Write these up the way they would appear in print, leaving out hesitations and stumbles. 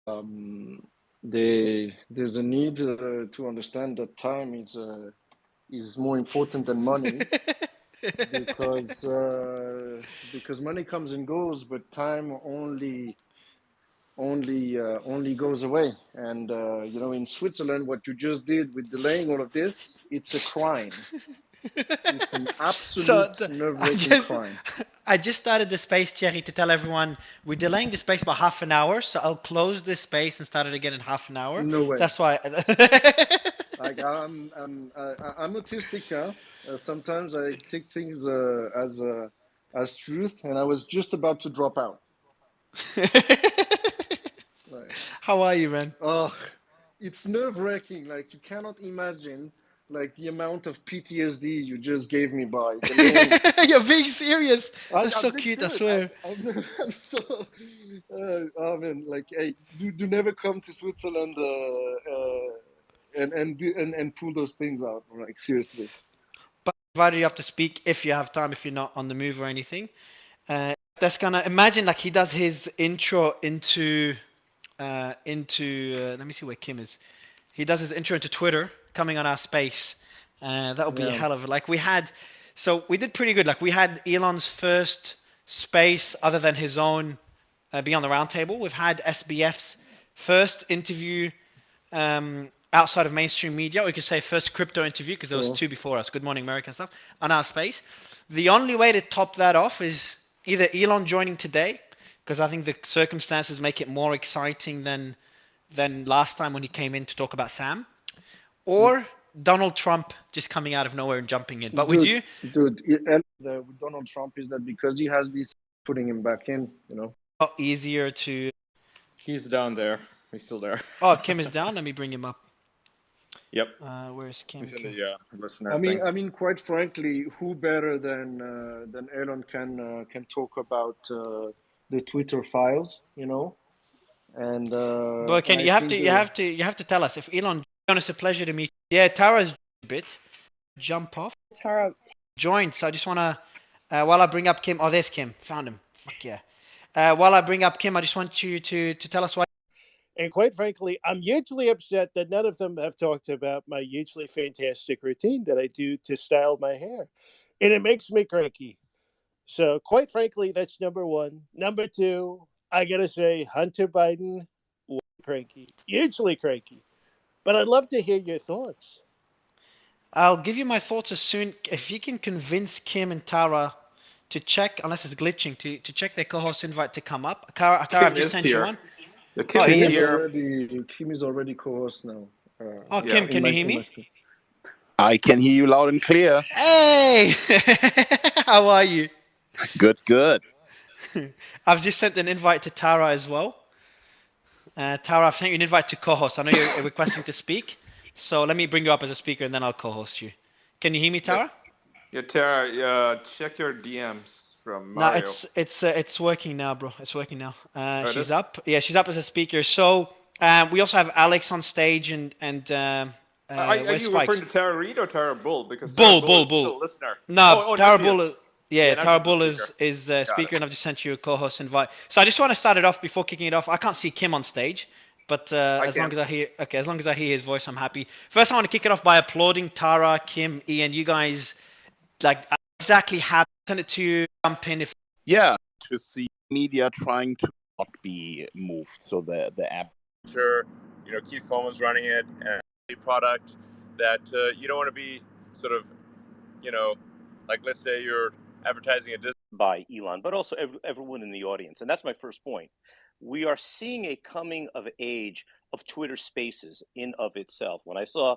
There's a need to understand that time is more important than money because money comes and goes, but time only goes away. And in Switzerland, what you just did with delaying all of this, it's a crime. It's an So absolute I nerve-wracking just crime. I just started the space, Thierry, to tell everyone we're delaying the space by half an hour. So I'll close this space and start it again in half an hour. No way. That's why. Like I'm autistic, huh? Sometimes I take things as truth, and I was just about to drop out. Like, How are you, man? oh, it's nerve-wracking. Like you cannot imagine like the amount of PTSD you just gave me by delaying. You're being serious. That's I'm so being cute, I serious. swear. I'm so. Oh man, like, hey, do never come to Switzerland and pull those things out. Like seriously. But I invited you up to speak if you have time, if you're not on the move or anything. That's gonna imagine like he does his intro into let me see where Kim is. He does his intro into Twitter coming on our space. That would be a Yeah. hell of a like we had. So we did pretty good. Like we had Elon's first space other than his own Beyond the Roundtable. We've had SBF's first interview outside of mainstream media, or you could say first crypto interview because there was Sure. two before us, Good Morning America and stuff, on our space. The only way to top that off is either Elon joining today, because I think the circumstances make it more exciting than last time when he came in to talk about Sam, or Donald Trump just coming out of nowhere and jumping in. But would Dude, you? with Donald Trump is that because he has this putting him back in. Oh, easier to. He's down there. He's still there. Oh, Kim is down. Let me bring him up. Yep. Where's Kim? He's in Kim? the listener I mean, thing. I mean, quite frankly, who better than Elon can talk about the Twitter files. But And Ken, I you have to, think you have to, you have to tell us if Elon. It's a pleasure to meet you. Yeah, Tara's a bit. Jump off. Tara, Joined. So I just wanna, while I bring up Kim. Oh, there's Kim. Found him. Fuck yeah. While I bring up Kim, I just want you to tell us why. And quite frankly, I'm hugely upset that none of them have talked about my hugely fantastic routine that I do to style my hair. And it makes me cranky. So, quite frankly, that's number one. Number two, I got to say, Hunter Biden, cranky, hugely cranky. But I'd love to hear your thoughts. I'll give you my thoughts as soon if you can convince Kim and Tara to check, unless it's glitching, to check their co-host invite to come up. Tara, Kim I've just is sent you here. one. The Oh, Kim he is is. here. Kim is already co-host now. Oh, Yeah. Kim, can you hear in my me? screen. I can hear you loud and clear. Hey, how are you? Good, good. I've just sent an invite to Tara as well. Tara, I've sent you an invite to co-host. I know you're requesting to speak, so let me bring you up as a speaker and then I'll co-host you. Can you hear me, Tara? Yeah, Tara, check your DMs from No, Mario. it's working now, bro. It's working now. Oh, it She's is? up. Yeah, she's up as a speaker. So we also have Alex on stage and Are where's you Spikes? referring to Tara Reid or Tara Bull? Because Tara Bull, Bull Bull, is still Bull. a listener. No, Now Tara she Bull. is. Yeah, Now Tara she's the Bull speaker. is Got speaker, it. and I've just sent you a co-host invite. So I just want to start it off before kicking it off. I can't see Kim on stage, but I as long can. as I hear, okay, as long as I hear his voice, I'm happy. First, I want to kick it off by applauding Tara, Kim, Ian. You guys like exactly have send it to you. Jump in if. Yeah, to see media trying to not be moved. So the app. Sure, Keith Coleman's running it, and a product that you don't want to be sort of, like let's say you're advertising a by Elon, but also everyone in the audience. And that's my first point. We are seeing a coming of age of Twitter Spaces in of itself. When I saw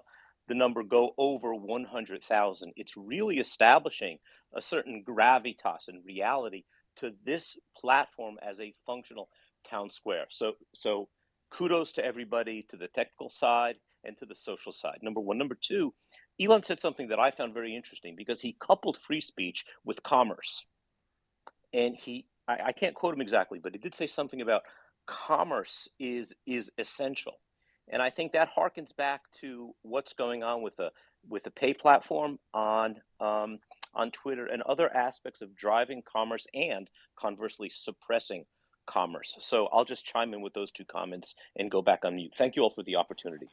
the number go over 100,000, it's really establishing a certain gravitas and reality to this platform as a functional town square. So kudos to everybody, to the technical side and to the social side. Number one. Number two, Elon said something that I found very interesting because he coupled free speech with commerce. And I can't quote him exactly, but he did say something about commerce is essential. And I think that harkens back to what's going on with the pay platform on Twitter and other aspects of driving commerce and conversely suppressing commerce. So I'll just chime in with those two comments and go back on mute. Thank you all for the opportunity.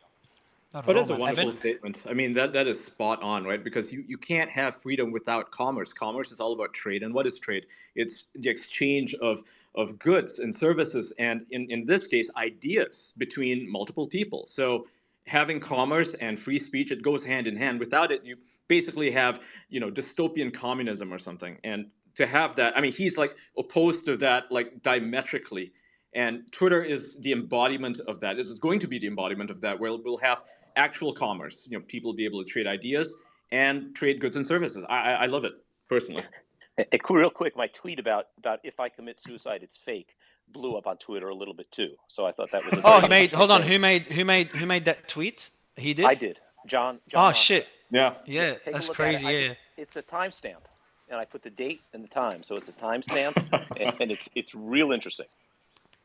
Not Oh, at all, that's a man. wonderful Evan? statement. I mean, that is spot on, right? Because you can't have freedom without commerce. Commerce is all about trade. And what is trade? It's the exchange of goods and services, and in this case, ideas between multiple people. So having commerce and free speech, it goes hand in hand. Without it, you basically have, dystopian communism or something. And to have that, I mean, he's like opposed to that, like diametrically. And Twitter is the embodiment of that. It's going to be the embodiment of that, where we'll have actual commerce. People will be able to trade ideas and trade goods and services. I love it personally. Real quick, my tweet about if I commit suicide, it's fake, blew up on Twitter a little bit too. So I thought that was a Oh, very interesting hold on. thing. Who made that tweet? He did? I did. John Oh, Massa. shit. Yeah. Yeah, Take that's a look crazy. at it. Yeah. It's a timestamp, and I put the date and the time, so it's a timestamp, and it's real interesting.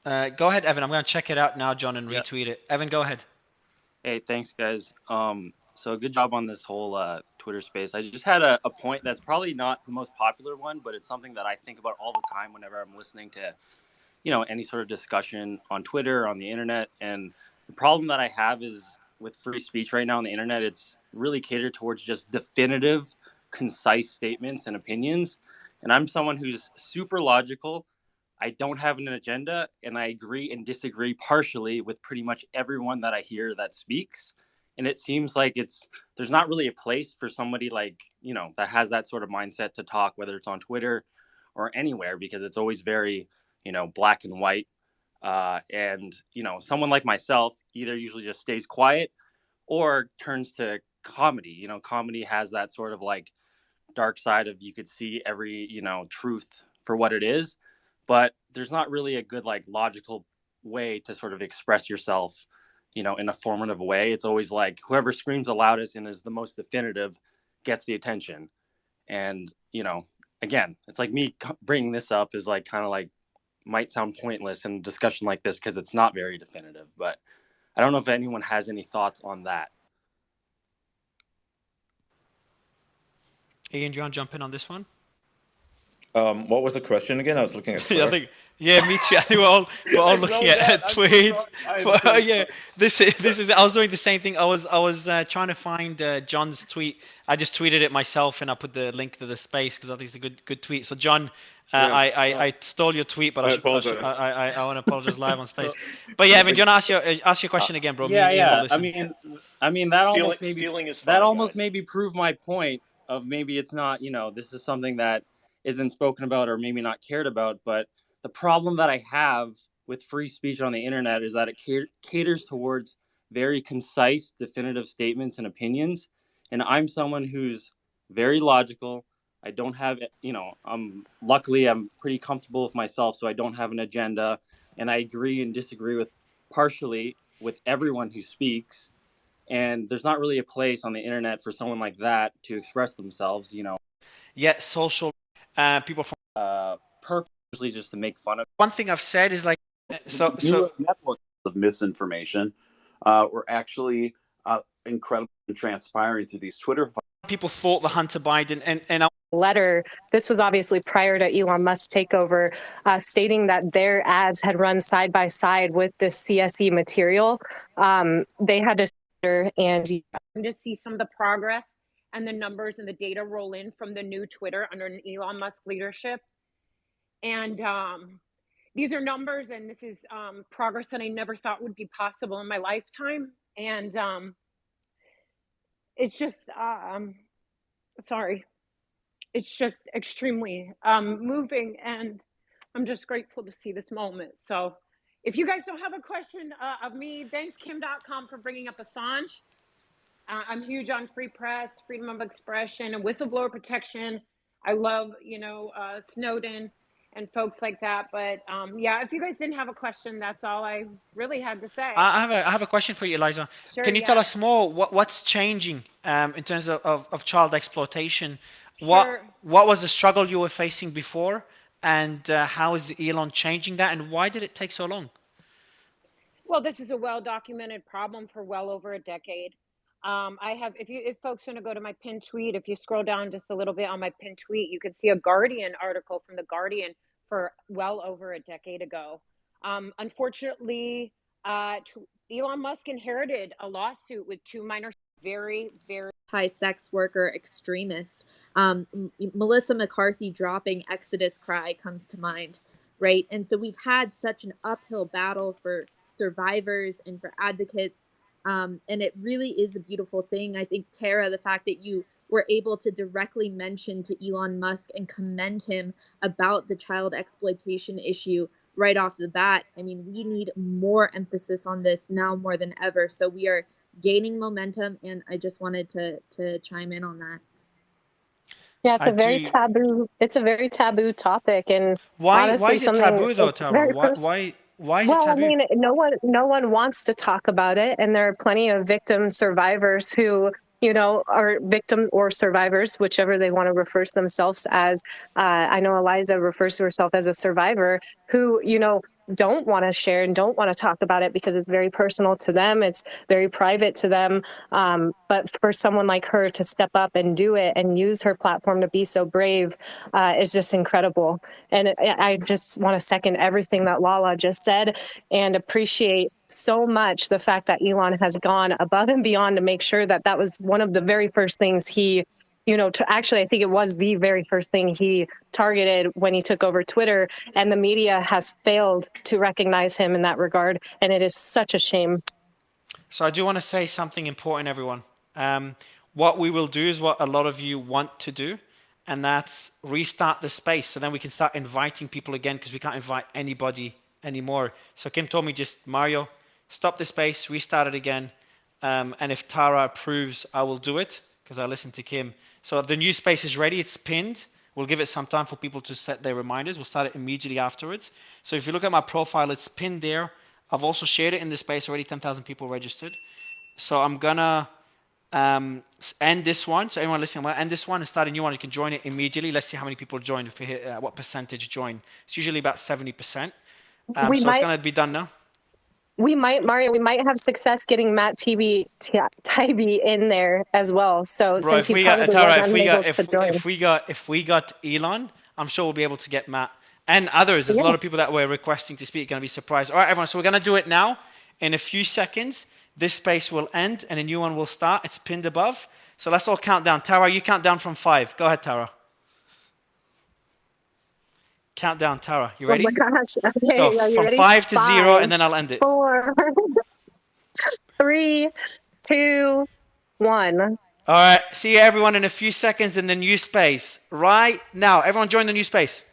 Go ahead, Evan. I'm going to check it out now, John, and retweet it. Evan, go ahead. Hey, thanks, guys. So good job on this whole Twitter space. I just had a point that's probably not the most popular one, but it's something that I think about all the time whenever I'm listening to, any sort of discussion on Twitter, on the internet. And the problem that I have is with free speech right now on the internet, it's really catered towards just definitive, concise statements and opinions. And I'm someone who's super logical. I don't have an agenda, and I agree and disagree partially with pretty much everyone that I hear that speaks. And it seems like there's not really a place for somebody like, that has that sort of mindset to talk, whether it's on Twitter or anywhere, because it's always very, black and white. And, someone like myself either usually just stays quiet or turns to comedy. Comedy has that sort of like dark side of, you could see every, truth for what it is, but there's not really a good like logical way to sort of express yourself, in a formative way. It's always like whoever screams the loudest and is the most definitive gets the attention. And, again, it's like me bringing this up is like kind of like might sound pointless in a discussion like this because it's not very definitive, but I don't know if anyone has any thoughts on that. Ian, do you want to jump in on this one? What was the question again? I was looking at Twitter. Yeah, me too. I think we're all looking at tweets. Yeah, this is. I was doing the same thing. I was trying to find John's tweet. I just tweeted it myself, and I put the link to the space because I think it's a good tweet. So John, I stole your tweet, but I want to apologize live on space. But yeah, Evan, do you want to ask your question again, bro? Yeah. I mean that almost Stealing maybe proved my point of maybe it's not, this is something that isn't spoken about or maybe not cared about. But the problem that I have with free speech on the internet is that it caters towards very concise, definitive statements and opinions. And I'm someone who's very logical. I don't have, luckily I'm pretty comfortable with myself, so I don't have an agenda. And I agree and disagree with partially with everyone who speaks. And there's not really a place on the internet for someone like that to express themselves, Yeah, social people from purposely just to make fun of. One thing I've said is like so networks of misinformation were actually incredibly transpiring through these Twitter. People fought the Hunter Biden and letter. This was obviously prior to Elon Musk's takeover, stating that their ads had run side by side with this CSE material. They had to and to see some of the progress and the numbers and the data roll in from the new Twitter under an Elon Musk leadership. And these are numbers, and this is progress that I never thought would be possible in my lifetime. And it's just, sorry, it's just extremely moving, and I'm just grateful to see this moment. So if you guys don't have a question of me, thanks Kim.com for bringing up Assange. I'm huge on free press, freedom of expression, and whistleblower protection. I love, Snowden and folks like that. But yeah, if you guys didn't have a question, that's all I really had to say. I have a question for you, Eliza. Sure, Can you tell us more? What's changing in terms of child exploitation? Sure. What was the struggle you were facing before, and how is Elon changing that, and why did it take so long? Well, this is a well-documented problem for well over a decade. I have, if folks want to go to my pinned tweet, if you scroll down just a little bit on my pinned tweet, you can see a Guardian article from the Guardian for well over a decade ago. Unfortunately, Elon Musk inherited a lawsuit with two minor, very, very high sex worker extremist. Melissa McCarthy dropping Exodus Cry comes to mind, right? And so we've had such an uphill battle for survivors and for advocates. And it really is a beautiful thing. I think, Tara, the fact that you were able to directly mention to Elon Musk and commend him about the child exploitation issue right off the bat. I mean, we need more emphasis on this now more than ever. So we are gaining momentum, and I just wanted to chime in on that. Yeah, it's a very taboo. It's a very taboo topic, and why honestly, is it taboo though, Tara? Why is it taboo? I mean, no one wants to talk about it, and there are plenty of victim survivors who, you know, are victims or survivors, whichever they want to refer to themselves as. I know Eliza refers to herself as a survivor who, you know, don't want to share and don't want to talk about it because it's very personal to them. It's very private to them. But for someone like her to step up and do it and use her platform to be so brave is just incredible. And I just want to second everything that Lala just said and appreciate so much the fact that Elon has gone above and beyond to make sure that that was one of the very first things he, you know, I think it was the very first thing he targeted when he took over Twitter, and the media has failed to recognize him in that regard, and it is such a shame. So I do want to say something important, everyone. What we will do is what a lot of you want to do, and that's restart the space, so then we can start inviting people again, because we can't invite anybody anymore. So Kim told me, just Mario, stop the space, restart it again, and if Tara approves, I will do it, because I listened to Kim. So the new space is ready, it's pinned. We'll give it some time for people to set their reminders. We'll start it immediately afterwards. So if you look at my profile, it's pinned there. I've also shared it in the space already, 10,000 people registered. So I'm gonna end this one. So everyone listening, I'm gonna end this one and start a new one. You can join it immediately. Let's see how many people join, if we hit what percentage join. It's usually about 70%. So it's gonna be done now. We might, Mario, we might have success getting Matt Tybee in there as well. So bro, since he probably wasn't able to join. If we got Elon, I'm sure we'll be able to get Matt and others. There's a lot of people that were requesting to speak. Gonna be surprised. All right, everyone. So we're gonna do it now. In a few seconds, this space will end and a new one will start. It's pinned above. So let's all count down. Tara, you count down from 5. Go ahead, Tara. Count down, Tara. You ready? Oh my gosh. Okay, go are you from ready? 5 to 0, and then I'll end it. 4, 3, 2, 1. All right. See you, everyone, in a few seconds in the new space right now. Everyone join the new space.